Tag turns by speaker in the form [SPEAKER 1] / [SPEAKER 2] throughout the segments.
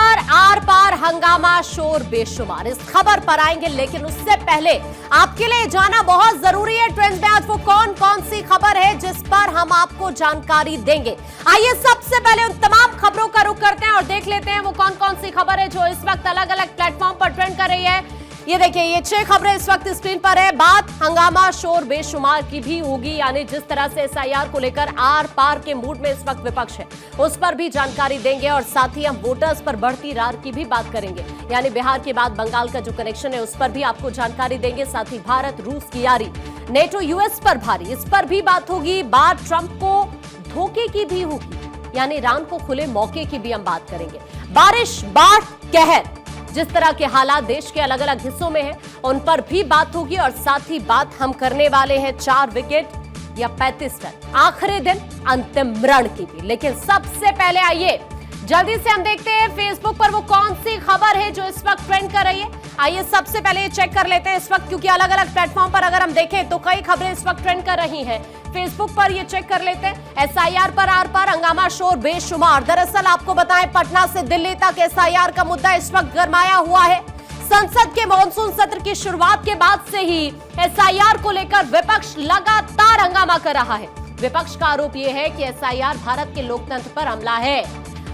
[SPEAKER 1] पर आर पार हंगामा शोर बेशुमार, इस खबर पर आएंगे, लेकिन उससे पहले आपके लिए जाना बहुत जरूरी है ट्रेंड्स में आज वो कौन कौन सी खबर है जिस पर हम आपको जानकारी देंगे। आइए सबसे पहले उन तमाम खबरों का रुख करते हैं और देख लेते हैं वो कौन कौन सी खबर है जो इस वक्त अलग अलग प्लेटफॉर्म पर ट्रेंड कर रही है। ये देखिए, ये 6 खबरें इस वक्त स्क्रीन पर है। बात हंगामा शोर बेशुमार की भी होगी, यानी जिस तरह से एसआईआर को लेकर आर पार के मूड में इस वक्त विपक्ष है उस पर भी जानकारी देंगे और साथ ही हम वोटर्स पर बढ़ती रार की भी बात करेंगे, यानी बिहार के बाद बंगाल का जो कनेक्शन है उस पर भी आपको जानकारी देंगे। साथ ही भारत रूस की यारी, नेटो यूएस पर भारी, इस पर भी बात होगी। बात ट्रंप को धोखे की भी होगी, यानी ईरान को खुले मौके की भी हम बात करेंगे। बारिश, बाढ़, कहर, जिस तरह के हालात देश के अलग अलग हिस्सों में हैं उन पर भी बात होगी और साथ ही बात हम करने वाले हैं 4 विकेट या 35 रन आखिरी दिन अंतिम रण की भी। लेकिन सबसे पहले आइए जल्दी से हम देखते हैं फेसबुक पर वो कौन सी खबर है जो इस वक्त ट्रेंड कर रही है। आइए सबसे पहले ये चेक कर लेते हैं इस वक्त, क्योंकि अलग अलग प्लेटफॉर्म पर अगर हम देखें तो कई खबरें इस वक्त ट्रेंड कर रही हैं। फेसबुक पर ये चेक कर लेते हैं, एसआईआर पर आर पार हंगामा शोर बेशुमार। दरअसल आपको बताएं, पटना से दिल्ली तक एसआईआर का मुद्दा इस वक्त गरमाया हुआ है। संसद के मॉनसून सत्र की शुरुआत के बाद से ही एसआईआर को लेकर विपक्ष लगातार हंगामा कर रहा है। विपक्ष का आरोप यह है कि एसआईआर भारत के लोकतंत्र पर हमला है।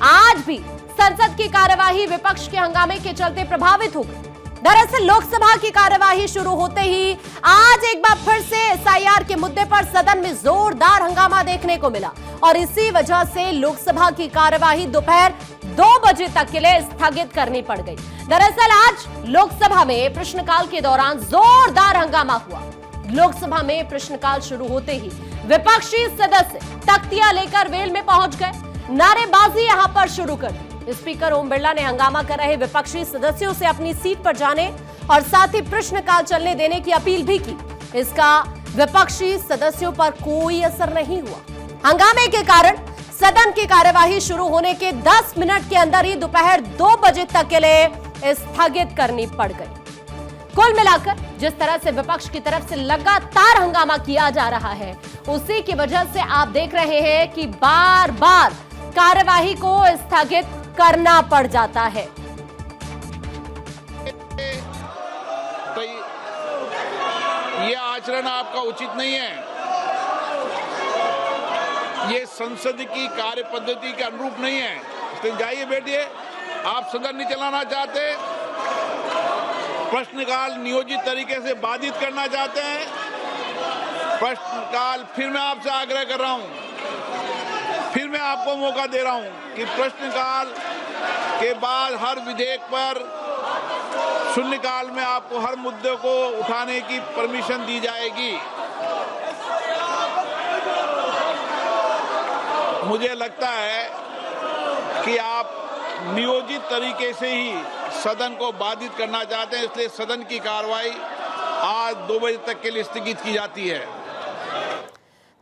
[SPEAKER 1] आज भी संसद की कार्यवाही विपक्ष के हंगामे के चलते प्रभावित हो गई। दरअसल लोकसभा की कार्यवाही शुरू होते ही आज एक बार फिर से एसआईआर के मुद्दे पर सदन में जोरदार हंगामा देखने को मिला और इसी वजह से लोकसभा की कार्यवाही दोपहर 2 बजे तक के लिए स्थगित करनी पड़ गई। दरअसल आज लोकसभा में प्रश्नकाल के दौरान जोरदार हंगामा हुआ। लोकसभा में प्रश्नकाल शुरू होते ही विपक्षी सदस्य तख्तियां लेकर वेल में पहुंच गए, नारेबाजी यहां पर शुरू कर दी। स्पीकर ओम बिरला ने हंगामा कर रहे विपक्षी सदस्यों से अपनी सीट पर जाने और साथ ही प्रश्नकाल चलने देने की अपील भी की। इसका विपक्षी सदस्यों पर कोई असर नहीं हुआ। हंगामे के कारण सदन की कार्यवाही शुरू होने के 10 मिनट के अंदर ही दोपहर 2 बजे तक के लिए स्थगित करनी पड़ गई। कुल मिलाकर जिस तरह से विपक्ष की तरफ से लगातार हंगामा किया जा रहा है उसी की वजह से आप देख रहे हैं कि बार बार कार्यवाही को स्थगित करना पड़ जाता है।
[SPEAKER 2] तो ये आचरण आपका उचित नहीं है, ये संसद की कार्य पद्धति के अनुरूप नहीं है। इसलिए जाइए बैठिए, आप सदन नहीं चलाना चाहते, प्रश्नकाल नियोजित तरीके से बाधित करना चाहते हैं। प्रश्नकाल, फिर मैं आपसे आग्रह कर रहा हूं, फिर मैं आपको मौका दे रहा हूं कि प्रश्नकाल के बाद हर विधेयक पर शून्यकाल में आपको हर मुद्दे को उठाने की परमिशन दी जाएगी। मुझे लगता है कि आप नियोजित तरीके से ही सदन को बाधित करना चाहते हैं, इसलिए सदन की कार्रवाई आज 2 बजे तक के लिए स्थगित की जाती है।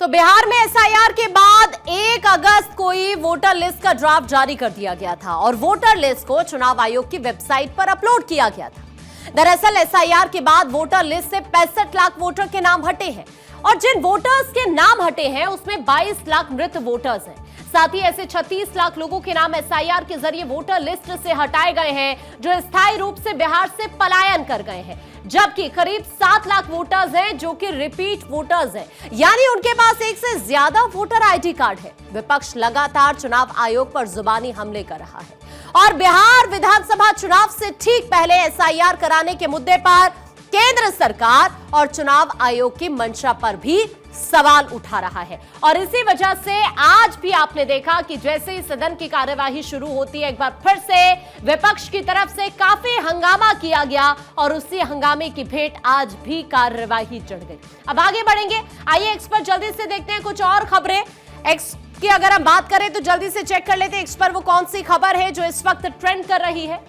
[SPEAKER 1] तो बिहार में एसआईआर के बाद 1 अगस्त को ही वोटर लिस्ट का ड्राफ्ट जारी कर दिया गया था और वोटर लिस्ट को चुनाव आयोग की वेबसाइट पर अपलोड किया गया था। दरअसल एसआईआर के बाद वोटर लिस्ट से 65 लाख वोटर के नाम हटे हैं और जिन वोटर्स के नाम हटे हैं उसमें 22 लाख मृत वोटर्स हैं। साथ ही ऐसे 36 लाख लोगों के नाम एसआईआर के जरिए वोटर लिस्ट से हटाए गए हैं जो स्थायी रूप से बिहार से पलायन कर गए हैं, जबकि करीब 7 लाख वोटर्स हैं जो कि रिपीट वोटर्स हैं, यानी उनके पास एक से ज्यादा वोटर आईडी कार्ड है। विपक्ष लगातार चुनाव आयोग पर जुबानी हमले कर रहा है और बिहार विधानसभा चुनाव से ठीक पहले एसआईआर कराने के मुद्दे पर केंद्र सरकार और चुनाव आयोग की मंशा पर भी सवाल उठा रहा है। और इसी वजह से आज भी आपने देखा कि जैसे ही सदन की कार्यवाही शुरू होती है एक बार फिर से विपक्ष की तरफ से काफी हंगामा किया गया और उसी हंगामे की भेंट आज भी कार्यवाही चढ़ गई। अब आगे बढ़ेंगे, आइए एक्स पर जल्दी से देखते हैं कुछ और खबरें। एक्स की अगर हम बात करें तो जल्दी से चेक कर लेते हैं एक्स पर वो कौन सी खबर है जो इस वक्त ट्रेंड कर रही है।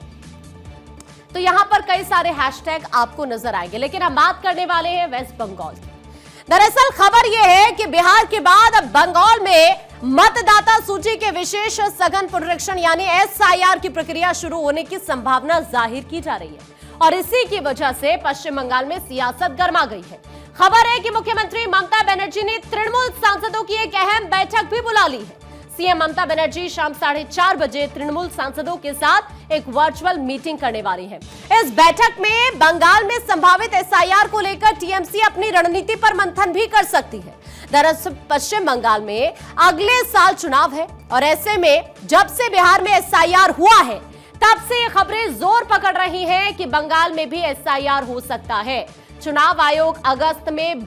[SPEAKER 1] तो यहां पर कई सारे हैशटैग आपको नजर आएंगे, लेकिन हम बात करने वाले हैं वेस्ट बंगाल की। दरअसल खबर यह है कि बिहार के बाद अब बंगाल में मतदाता सूची के विशेष सघन पुनरीक्षण यानी एसआईआर की प्रक्रिया शुरू होने की संभावना जाहिर की जा रही है और इसी की वजह से पश्चिम बंगाल में सियासत गर्मा गई है। खबर है कि मुख्यमंत्री ममता बनर्जी ने तृणमूल सांसदों की एक अहम बैठक भी बुला ली है। सीएम ममता बनर्जी शाम 4:30 बजे तृणमूल सांसदों के साथ एक वर्चुअल मीटिंग करने वाली है। इस बैठक में बंगाल में संभावित एसआईआर को लेकर टीएमसी अपनी रणनीति पर मंथन भी कर सकती है। दरअसल पश्चिम बंगाल में अगले साल चुनाव है और ऐसे में जब से बिहार में एसआईआर हुआ है तब से ये खबरें जोर पकड़ रही हैं कि बंगाल में भी एसआईआर हो सकता है। चुनाव आयोग अगस्त में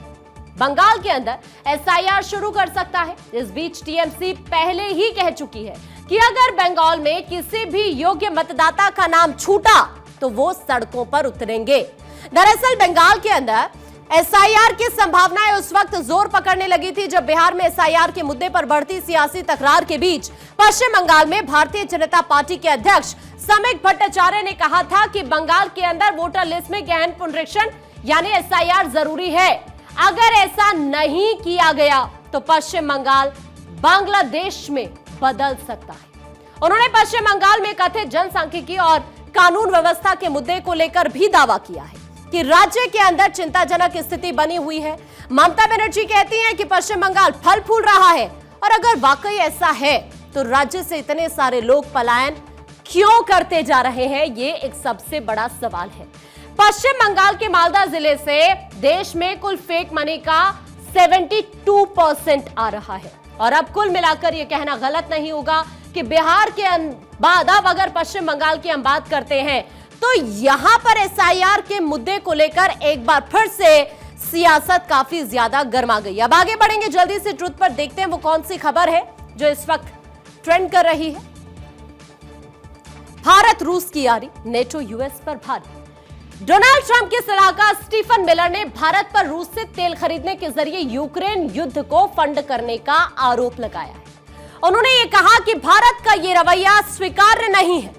[SPEAKER 1] बंगाल के अंदर एसआईआर शुरू कर सकता है। इस बीच टीएमसी पहले ही कह चुकी है कि अगर बंगाल में किसी भी योग्य मतदाता का नाम छूटा तो वो सड़कों पर उतरेंगे। दरअसल बंगाल के अंदर एसआईआर की संभावनाएं उस वक्त जोर पकड़ने लगी थी जब बिहार में एसआईआर के मुद्दे पर बढ़ती सियासी तकरार के बीच पश्चिम बंगाल में भारतीय जनता पार्टी के अध्यक्ष समीक भट्टाचार्य ने कहा था कि बंगाल के अंदर वोटर लिस्ट में गहन पुनरीक्षण यानी एसआईआर जरूरी है। अगर ऐसा नहीं किया गया तो पश्चिम बंगाल बांग्लादेश में बदल सकता है। उन्होंने पश्चिम बंगाल में कथित जनसांख्यिकी और कानून व्यवस्था के मुद्दे को लेकर भी दावा किया है कि राज्य के अंदर चिंताजनक स्थिति बनी हुई है। ममता बनर्जी कहती हैं कि पश्चिम बंगाल फल फूल रहा है और अगर वाकई ऐसा है तो राज्य से इतने सारे लोग पलायन क्यों करते जा रहे हैं, ये एक सबसे बड़ा सवाल है। पश्चिम बंगाल के मालदा जिले से देश में कुल फेक मनी का 72% आ रहा है और अब कुल मिलाकर यह कहना गलत नहीं होगा कि बिहार के बाद अब अगर पश्चिम बंगाल की हम बात करते हैं तो यहां पर एसआईआर के मुद्दे को लेकर एक बार फिर से सियासत काफी ज्यादा गर्मा गई। अब आगे बढ़ेंगे जल्दी से ट्रुथ पर, देखते हैं वो कौन सी खबर है जो इस वक्त ट्रेंड कर रही है। भारत रूस की यारी, नेटो यूएस पर भारी। डोनाल्ड ट्रंप के सलाहकार स्टीफन मिलर ने भारत पर रूस से तेल खरीदने के जरिए यूक्रेन युद्ध को फंड करने का आरोप लगाया है। उन्होंने ये कहा कि भारत का ये रवैया स्वीकार्य नहीं है।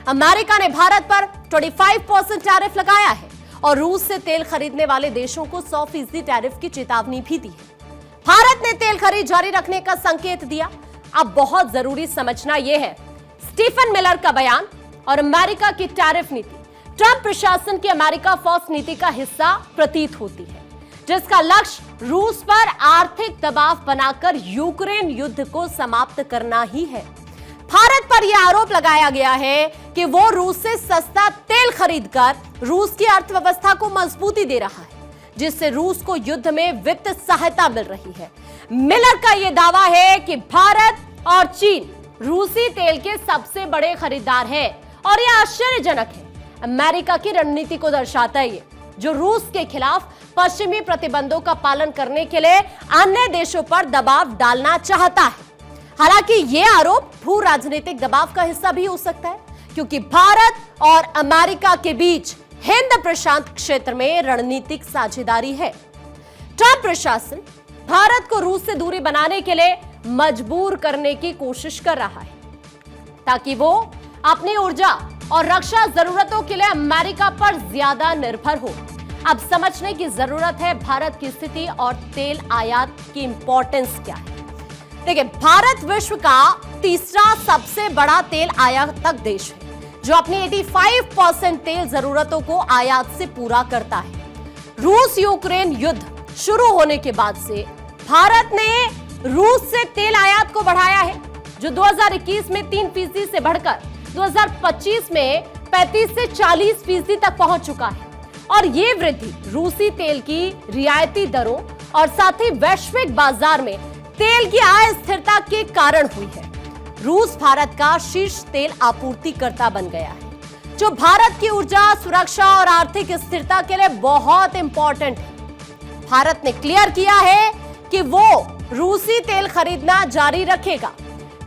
[SPEAKER 1] अमेरिका ने भारत पर 25% टैरिफ लगाया है और रूस से तेल खरीदने वाले देशों को 100% टैरिफ की चेतावनी भी दी है। भारत ने तेल खरीद जारी रखने का संकेत दिया। अब बहुत जरूरी समझना यह है स्टीफन मिलर का बयान और अमेरिका की टैरिफ नीति ट्रंप प्रशासन की अमेरिका फर्स्ट नीति का हिस्सा प्रतीत होती है, जिसका लक्ष्य रूस पर आर्थिक दबाव बनाकर यूक्रेन युद्ध को समाप्त करना ही है। भारत पर यह आरोप लगाया गया है कि वो रूस से सस्ता तेल खरीदकर रूस की अर्थव्यवस्था को मजबूती दे रहा है, जिससे रूस को युद्ध में वित्त सहायता मिल रही है। मिलर का यह दावा है कि भारत और चीन रूसी तेल के सबसे बड़े खरीदार हैं और यह आश्चर्यजनक है। अमेरिका की रणनीति को दर्शाता है जो रूस के खिलाफ पश्चिमी प्रतिबंधों का पालन करने के लिए अन्य देशों पर दबाव डालना चाहता है। हालांकि यह आरोप भू राजनीतिक दबाव का हिस्सा भी हो सकता है, क्योंकि भारत और अमेरिका के बीच हिंद प्रशांत क्षेत्र में रणनीतिक साझेदारी है। ट्रंप प्रशासन भारत को रूस से दूरी बनाने के लिए मजबूर करने की कोशिश कर रहा है ताकि वो अपनी ऊर्जा और रक्षा जरूरतों के लिए अमेरिका पर ज्यादा निर्भर हो। अब समझने की जरूरत है भारत की स्थिति और तेल आयात की इंपॉर्टेंस क्या है। देखिए, भारत विश्व का तीसरा सबसे बड़ा तेल आयातक देश है जो अपनी 85% तेल जरूरतों को आयात से पूरा करता है। रूस यूक्रेन युद्ध शुरू होने के बाद से भारत ने रूस से तेल आयात को बढ़ाया है, जो 2021 में 3% से बढ़कर 2025 में 35 से 40% तक पहुंच चुका है। और ये वृद्धि रूसी तेल की रियायती दरों और साथ ही वैश्विक बाजार में तेल की अस्थिरता के कारण हुई है। रूस भारत का शीर्ष तेल आपूर्तिकर्ता बन गया है, जो भारत की ऊर्जा सुरक्षा और आर्थिक स्थिरता के लिए बहुत इंपॉर्टेंट है। भारत ने क्लियर किया है कि वो रूसी तेल खरीदना जारी रखेगा,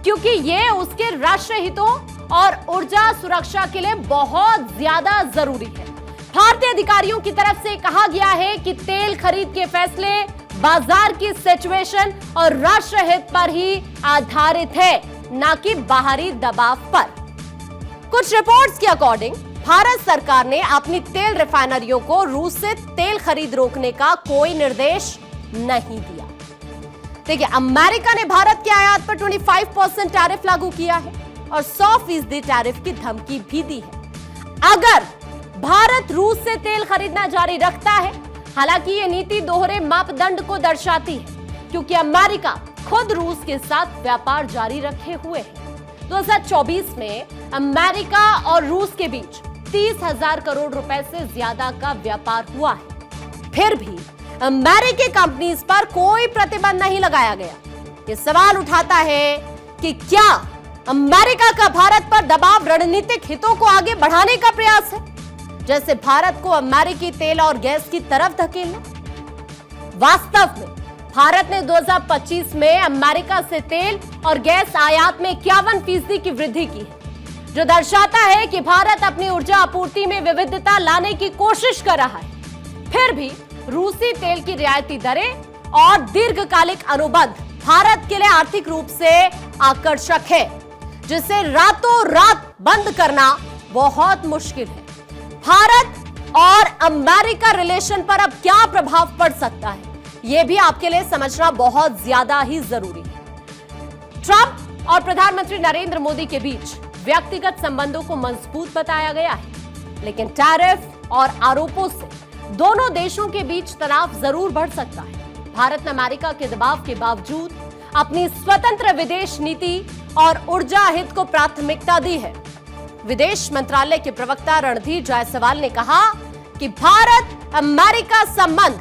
[SPEAKER 1] क्योंकि ये उसके राष्ट्र हितों और ऊर्जा सुरक्षा के लिए बहुत ज्यादा जरूरी है। भारतीय अधिकारियों की तरफ से कहा गया है कि तेल खरीद के फैसले बाजार की सिचुएशन और राष्ट्र हित पर ही आधारित है, न कि बाहरी दबाव पर। कुछ रिपोर्ट्स के अकॉर्डिंग भारत सरकार ने अपनी तेल रिफाइनरियों को रूस से तेल खरीद रोकने का कोई निर्देश नहीं दिया। देखिए, अमेरिका ने भारत के आयात पर 25% टैरिफ लागू किया है और 100% टैरिफ की धमकी भी दी है अगर भारत रूस से तेल खरीदना जारी रखता है। हालांकि ये नीति दोहरे मापदंड को दर्शाती है, क्योंकि अमेरिका खुद रूस के साथ व्यापार जारी रखे हुए है। 2024 में अमेरिका और रूस के बीच 30,000 करोड़ रुपए से ज्यादा का व्यापार हुआ है। फिर भी अमेरिकी कंपनीज पर कोई प्रतिबंध नहीं लगाया गया। ये सवाल उठाता है कि क्या अमेरिका का भारत पर दबाव रणनीतिक हितों को आगे बढ़ाने का प्रयास है, जैसे भारत को अमेरिकी तेल और गैस की तरफ धकेलना। वास्तव में भारत ने 2025 में अमेरिका से तेल और गैस आयात में 51% की वृद्धि की है, जो दर्शाता है कि भारत अपनी ऊर्जा आपूर्ति में विविधता लाने की कोशिश कर रहा है। फिर भी रूसी तेल की रियायती दरें और दीर्घकालिक अनुबंध भारत के लिए आर्थिक रूप से आकर्षक है, जिसे रातों रात बंद करना बहुत मुश्किल है। भारत और अमेरिका रिलेशन पर अब क्या प्रभाव पड़ सकता है, यह भी आपके लिए समझना बहुत ज्यादा ही जरूरी है। ट्रंप और प्रधानमंत्री नरेंद्र मोदी के बीच व्यक्तिगत संबंधों को मजबूत बताया गया है, लेकिन टैरिफ और आरोपों से दोनों देशों के बीच तनाव जरूर बढ़ सकता है। भारत ने अमेरिका के दबाव के बावजूद अपनी स्वतंत्र विदेश नीति और ऊर्जा हित को प्राथमिकता दी है। विदेश मंत्रालय के प्रवक्ता रणधीर जायसवाल ने कहा कि भारत अमेरिका संबंध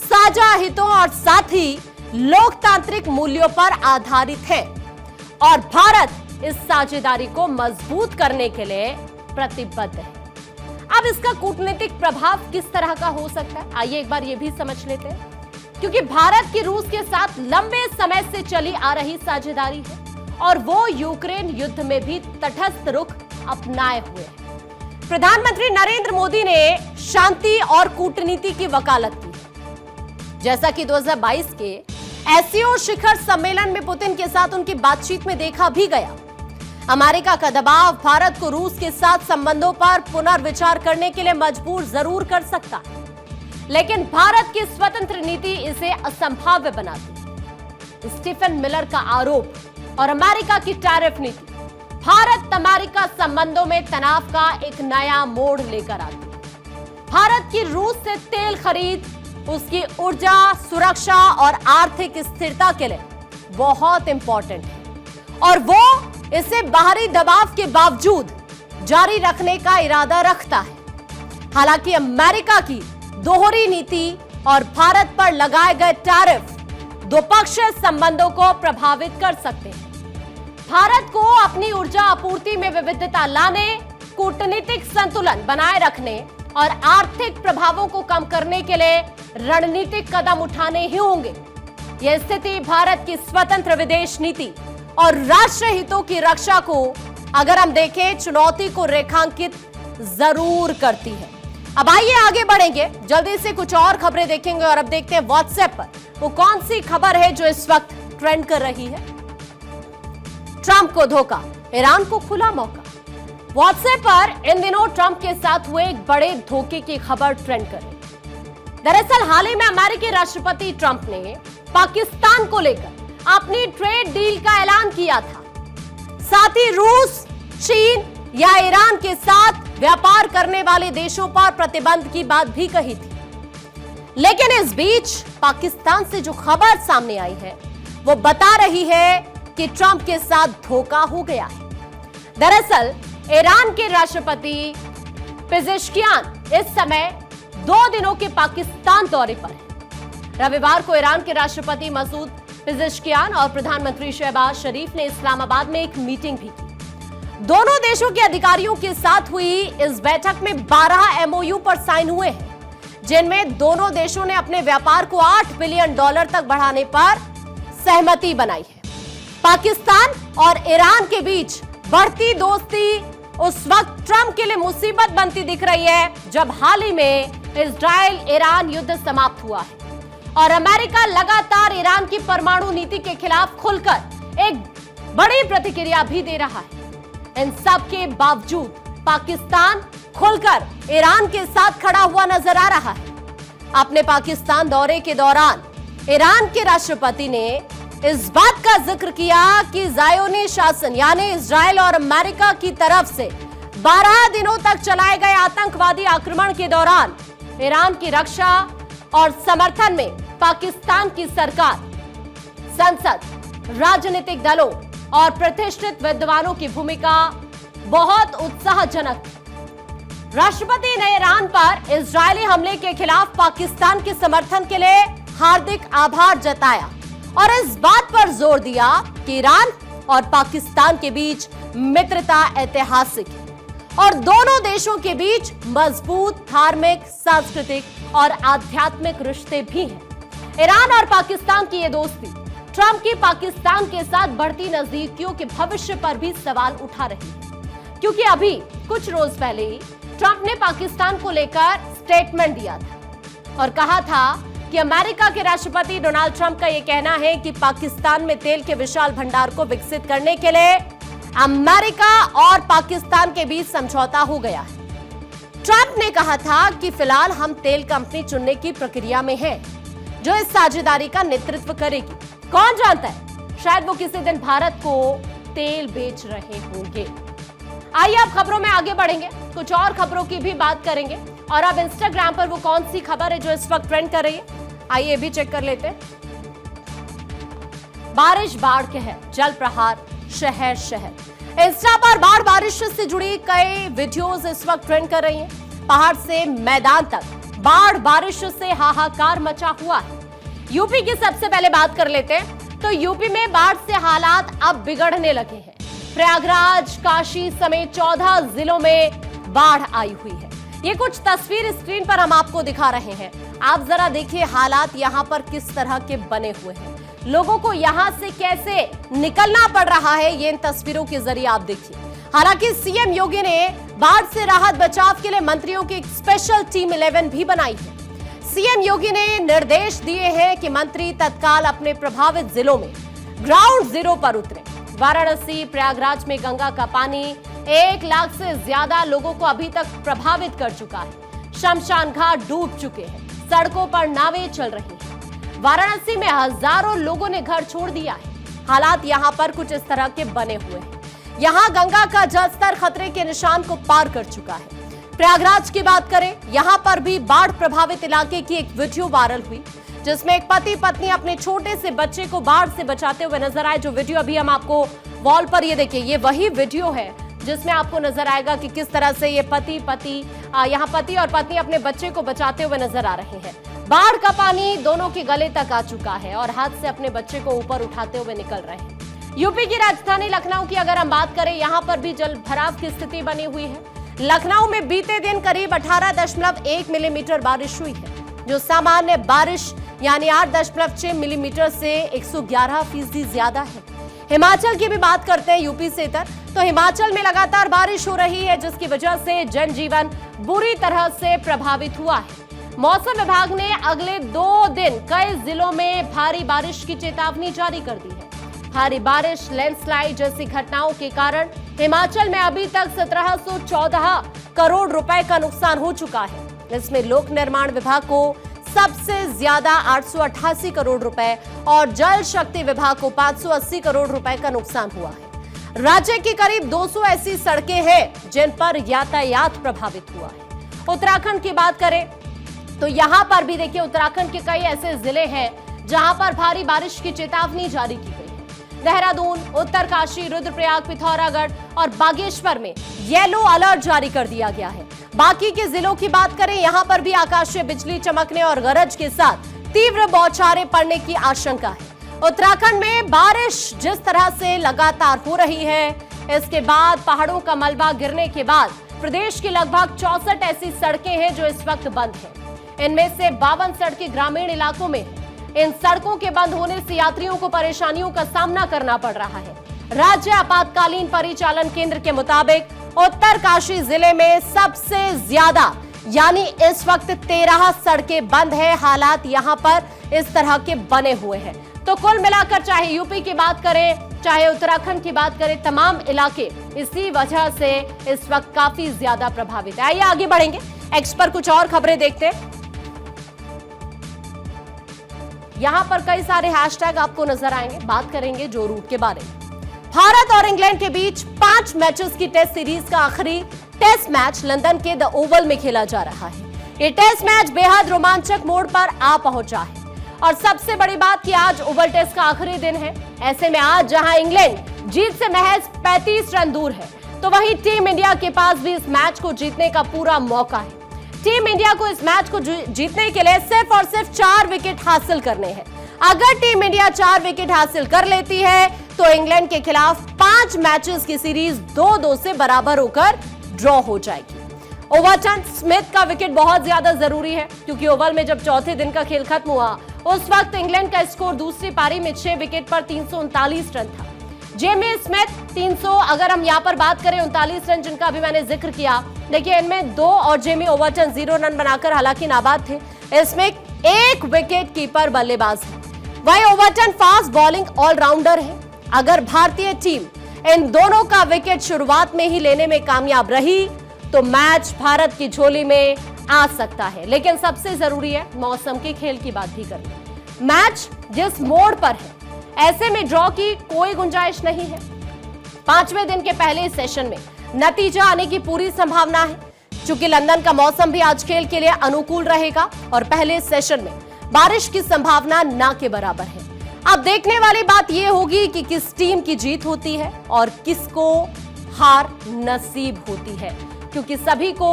[SPEAKER 1] साझा हितों और साथ ही लोकतांत्रिक मूल्यों पर आधारित है और भारत इस साझेदारी को मजबूत करने के लिए प्रतिबद्ध है। अब इसका कूटनीतिक प्रभाव किस तरह का हो सकता है, आइए एक बार यह भी समझ लेते हैं। क्योंकि भारत की रूस के साथ लंबे समय से चली आ रही साझेदारी है और वो यूक्रेन युद्ध में भी तटस्थ रुख अपनाए हुए है। प्रधानमंत्री नरेंद्र मोदी ने शांति और कूटनीति की वकालत की, जैसा कि 2022 के एससीओ शिखर सम्मेलन में पुतिन के साथ उनकी बातचीत में देखा भी गया। अमेरिका का दबाव भारत को रूस के साथ संबंधों पर पुनर्विचार करने के लिए मजबूर जरूर कर सकता है, लेकिन भारत की स्वतंत्र नीति इसे असंभाव्य बनाती है। स्टीफन मिलर का आरोप और अमेरिका की टैरिफ नीति भारत अमेरिका संबंधों में तनाव का एक नया मोड़ लेकर आती है। भारत की रूस से तेल खरीद उसकी ऊर्जा सुरक्षा और आर्थिक स्थिरता के लिए बहुत इंपॉर्टेंट है और वो इसे बाहरी दबाव के बावजूद जारी रखने का इरादा रखता है। हालांकि अमेरिका की दोहरी नीति और भारत पर लगाए गए टैरिफ द्विपक्षीय संबंधों को प्रभावित कर सकते हैं। भारत को अपनी ऊर्जा आपूर्ति में विविधता लाने, कूटनीतिक संतुलन बनाए रखने और आर्थिक प्रभावों को कम करने के लिए रणनीतिक कदम उठाने ही होंगे। यह स्थिति भारत की स्वतंत्र विदेश नीति और राष्ट्रीय हितों की रक्षा को अगर हम देखें चुनौती को रेखांकित जरूर करती है। अब आइए आगे बढ़ेंगे, जल्दी से कुछ और खबरें देखेंगे और अब देखते हैं व्हाट्सएप पर वो कौन सी खबर है जो इस वक्त ट्रेंड कर रही है। ट्रंप को धोखा, ईरान को खुला मौका। व्हाट्सएप पर इन दिनों ट्रंप के साथ हुए एक बड़े धोखे की खबर ट्रेंड कर रही है। दरअसल हाल ही में अमेरिकी राष्ट्रपति ट्रंप ने पाकिस्तान को लेकर अपनी ट्रेड डील का ऐलान किया था, साथ ही रूस, चीन या ईरान के साथ व्यापार करने वाले देशों पर प्रतिबंध की बात भी कही थी। लेकिन इस बीच पाकिस्तान से जो खबर सामने आई है वो बता रही है कि ट्रंप के साथ धोखा हो गया है। दरअसल ईरान के राष्ट्रपति पेजेश्कियान इस समय 2 दिनों के पाकिस्तान दौरे पर है। रविवार को ईरान के राष्ट्रपति मसूद पेजेश्कियान और प्रधानमंत्री शहबाज शरीफ ने इस्लामाबाद में एक मीटिंग भी की। दोनों देशों के अधिकारियों के साथ हुई इस बैठक में 12 एमओयू पर साइन हुए हैं, जिनमें दोनों देशों ने अपने व्यापार को $8 बिलियन तक बढ़ाने पर सहमति बनाई है। पाकिस्तान और ईरान के बीच बढ़ती दोस्ती उस वक्त ट्रंप के लिए मुसीबत बनती दिख रही है जब हाल ही में इजराइल ईरान युद्ध समाप्त हुआ है और अमेरिका लगातार ईरान की परमाणु नीति के खिलाफ खुलकर एक बड़ी प्रतिक्रिया भी दे रहा है। इन सब के बावजूद पाकिस्तान खुलकर ईरान के साथ खड़ा हुआ नजर आ रहा है। अपने पाकिस्तान दौरे के दौरान ईरान के राष्ट्रपति ने इस बात का जिक्र किया कि ज़ायोनी शासन यानी इजराइल और अमेरिका की तरफ से 12 दिनों तक चलाए गए आतंकवादी आक्रमण के दौरान ईरान की रक्षा और समर्थन में पाकिस्तान की सरकार, संसद राजनीतिक दलों और प्रतिष्ठित विद्वानों की भूमिका बहुत उत्साहजनक। राष्ट्रपति ने ईरान पर इजरायली हमले के खिलाफ पाकिस्तान के समर्थन के लिए हार्दिक आभार जताया और इस बात पर जोर दिया कि ईरान और पाकिस्तान के बीच मित्रता ऐतिहासिक है और दोनों देशों के बीच मजबूत धार्मिक, सांस्कृतिक और आध्यात्मिक रिश्ते भी हैं। ईरान और पाकिस्तान की ये दोस्ती ट्रंप की पाकिस्तान के साथ बढ़ती नजदीकियों के भविष्य पर भी सवाल उठा रही है, क्योंकि अभी कुछ रोज पहले ही ट्रंप ने पाकिस्तान को लेकर स्टेटमेंट दिया था और कहा था कि अमेरिका के राष्ट्रपति डोनाल्ड ट्रंप का यह कहना है कि पाकिस्तान में तेल के विशाल भंडार को विकसित करने के लिए अमेरिका और पाकिस्तान के बीच समझौता हो गया है। ट्रंप ने कहा था कि फिलहाल हम तेल कंपनी चुनने की प्रक्रिया में हैं, जो इस साझेदारी का नेतृत्व करेगी। कौन जानता है, शायद वो किसी दिन भारत को तेल बेच रहे होंगे। आइए अब खबरों में आगे बढ़ेंगे, कुछ और खबरों की भी बात करेंगे और अब इंस्टाग्राम पर वो कौन सी खबर है जो इस वक्त ट्रेंड कर रही है, आइए भी चेक कर लेते हैं। बारिश बाढ़ के है, जल प्रहार शहर शहर। इंस्टा पर बाढ़ बारिश से जुड़ी कई वीडियोस इस वक्त ट्रेंड कर रही हैं। पहाड़ से मैदान तक बाढ़ बारिश से हाहाकार मचा हुआ है। यूपी की सबसे पहले बात कर लेते हैं तो यूपी में बाढ़ से हालात अब बिगड़ने लगे हैं। प्रयागराज, काशी समेत 14 जिलों में बाढ़ आई हुई है। ये कुछ तस्वीर स्क्रीन पर हम आपको दिखा रहे हैं, आप जरा देखिए हालात यहाँ पर किस तरह के बने हुए हैं। लोगों को यहां से कैसे निकलना पड़ रहा है, ये इन तस्वीरों के जरिए आप देखिए। हालांकि सीएम योगी ने बाढ़ से राहत बचाव के लिए मंत्रियों की एक स्पेशल टीम 11 भी बनाई है। सीएम योगी ने निर्देश दिए हैं कि मंत्री तत्काल अपने प्रभावित जिलों में ग्राउंड जीरो पर उतरे। वाराणसी, प्रयागराज में गंगा का पानी 1 लाख से ज्यादा लोगों को अभी तक प्रभावित कर चुका है। शमशान घाट डूब चुके हैं, सड़कों पर नावें चल रही हैं। वाराणसी में हजारों लोगों ने घर छोड़ दिया है। हालात यहां पर कुछ इस तरह के बने हुए हैं। यहां गंगा का जलस्तर खतरे के निशान को पार कर चुका है। प्रयागराज की बात करें, यहां पर भी बाढ़ प्रभावित इलाके की एक वीडियो वायरल हुई, जिसमें एक पति पत्नी अपने छोटे से बच्चे को बाढ़ से बचाते हुए नजर आए। जो वीडियो अभी हम आपको वॉल पर ये देखिए, ये वही वीडियो है जिसमें आपको नजर आएगा कि किस तरह से ये पति और पत्नी अपने बच्चे को बचाते हुए नजर आ रहे हैं। बाढ़ का पानी दोनों के गले तक आ चुका है और हाथ से अपने बच्चे को ऊपर उठाते हुए निकल रहे हैं। यूपी की राजधानी लखनऊ की अगर हम बात करें, यहां पर भी जल भराव की स्थिति बनी हुई है। लखनऊ में बीते दिन करीब 18.1 मिलीमीटर बारिश हुई है, जो सामान्य बारिश यानी 8.6 मिलीमीटर से 111% ज्यादा है। हिमाचल की भी बात करते हैं, यूपी से इधर तो हिमाचल में लगातार बारिश हो रही है, जिसकी वजह से जनजीवन बुरी तरह से प्रभावित हुआ है। मौसम विभाग ने अगले 2 दिन कई जिलों में भारी बारिश की चेतावनी जारी कर दी है। भारी बारिश, लैंडस्लाइड जैसी घटनाओं के कारण हिमाचल में अभी तक 1714 करोड़ रुपए का नुकसान हो चुका है। इसमें लोक निर्माण विभाग को सबसे ज्यादा 888 करोड़ रुपए और जल शक्ति विभाग को 580 करोड़ रुपए का नुकसान हुआ है। राज्य की करीब 200 ऐसी सड़कें हैं जिन पर यातायात प्रभावित हुआ है। उत्तराखंड की बात करें तो यहां पर भी देखिए, उत्तराखंड के कई ऐसे जिले हैं जहां पर भारी बारिश की चेतावनी जारी की गई है। देहरादून, उत्तरकाशी, रुद्रप्रयाग, पिथौरागढ़ और बागेश्वर में येलो अलर्ट जारी कर दिया गया है। बाकी के जिलों की बात करें, यहां पर भी आकाशीय बिजली चमकने और गरज के साथ तीव्र बौछारें पड़ने की आशंका है। उत्तराखंड में बारिश जिस तरह से लगातार हो रही है, इसके बाद पहाड़ों का मलबा गिरने के बाद प्रदेश की लगभग 64 ऐसी सड़कें हैं जो इस वक्त बंद हैं। इनमें से 52 सड़कें ग्रामीण इलाकों में हैं। इन सड़कों के बंद होने से यात्रियों को परेशानियों का सामना करना पड़ रहा है। राज्य आपातकालीन परिचालन केंद्र के मुताबिक उत्तरकाशी जिले में सबसे ज्यादा यानी इस वक्त 13 सड़कें बंद है। हालात यहां पर इस तरह के बने हुए हैं। तो कुल मिलाकर चाहे यूपी की बात करें, चाहे उत्तराखंड की बात करें, तमाम इलाके इसी वजह से इस वक्त काफी ज्यादा प्रभावित है। आइए आगे बढ़ेंगे, एक्स पर कुछ और खबरें देखते हैं। यहां पर कई सारे हैशटैग आपको नजर आएंगे। बात करेंगे जो रूट के बारे में। भारत और इंग्लैंड के बीच 5 मैचेस की टेस्ट सीरीज का आखिरी टेस्ट मैच लंदन के द ओवल में खेला जा रहा है। ये टेस्ट मैच बेहद रोमांचक मोड़ पर आ पहुंचा है और सबसे बड़ी बात कि आज ओवल टेस्ट का आखिरी दिन है। ऐसे में आज जहां इंग्लैंड जीत से महज 35 रन दूर है, तो वहीं टीम इंडिया के पास भी इस मैच को जीतने का पूरा मौका है। टीम इंडिया को इस मैच को जीतने के लिए सिर्फ और सिर्फ 4 विकेट हासिल करने हैं। अगर टीम इंडिया 4 विकेट हासिल कर लेती है तो इंग्लैंड के खिलाफ 5 मैचेस की सीरीज 2-2 से बराबर होकर ड्रॉ हो जाएगी। ओवरटन स्मिथ का विकेट बहुत ज्यादा जरूरी है, क्योंकि ओवल में जब चौथे दिन का खेल खत्म हुआ उस वक्त इंग्लैंड का स्कोर दूसरी पारी में 6 विकेट पर 339 रन था। जेमी स्मिथ 300, अगर हम यहां पर बात करें 39 रन जिनका अभी मैंने जिक्र किया, देखिए इनमें 2 और जेमी ओवरटन 0 रन बनाकर हालांकि नाबाद थे। इसमें 1 विकेट कीपर बल्लेबाज है। वही ओवरटन फास्ट बॉलिंग ऑलराउंडर है। अगर भारतीय टीम इन दोनों का विकेट शुरुआत में ही लेने में कामयाब रही तो मैच भारत की झोली में आ सकता है। लेकिन सबसे जरूरी है मौसम के खेल की बात भी करनी। मैच जिस मोड़ पर है ऐसे में ड्रॉ की कोई गुंजाइश नहीं है। 5वें दिन के पहले सेशन में नतीजा आने की पूरी संभावना है, क्योंकि लंदन का मौसम भी आज खेल के लिए अनुकूल रहेगा और पहले सेशन में बारिश की संभावना ना के बराबर है। अब देखने वाली बात यह होगी कि किस टीम की जीत होती है और किसको हार नसीब होती है, क्योंकि सभी को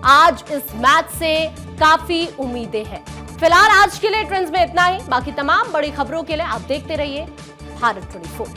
[SPEAKER 1] आज इस मैच से काफी उम्मीदें हैं। फिलहाल आज के लिए ट्रेंड्स में इतना ही। बाकी तमाम बड़ी खबरों के लिए आप देखते रहिए भारत 24।